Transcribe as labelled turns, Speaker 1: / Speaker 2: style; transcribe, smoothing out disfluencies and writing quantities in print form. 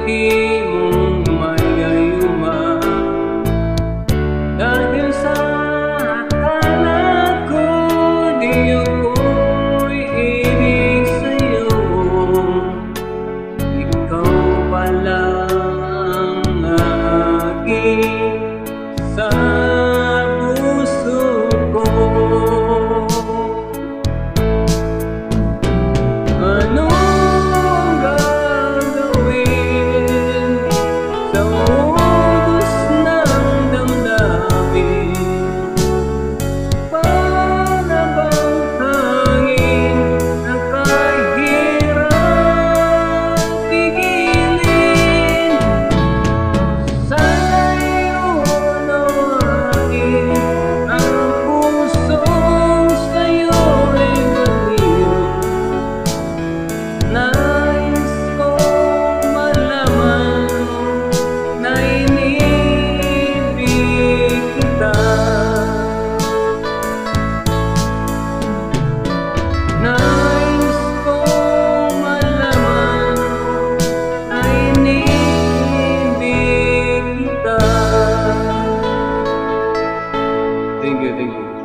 Speaker 1: di mong magayuma. Dahil sa akala ko di ako'y ibig sa'yo, ikaw pala ang aking sa puso ko. Anong gagawin sa ubos ng damdamin? Para bang hangin na kahirap pigilin? Sana'y unawain ang pusong sa'yo'y baliw. Nais kong malaman na inibig kita. Nais kong malaman na inibig kita. Thank you, thank you.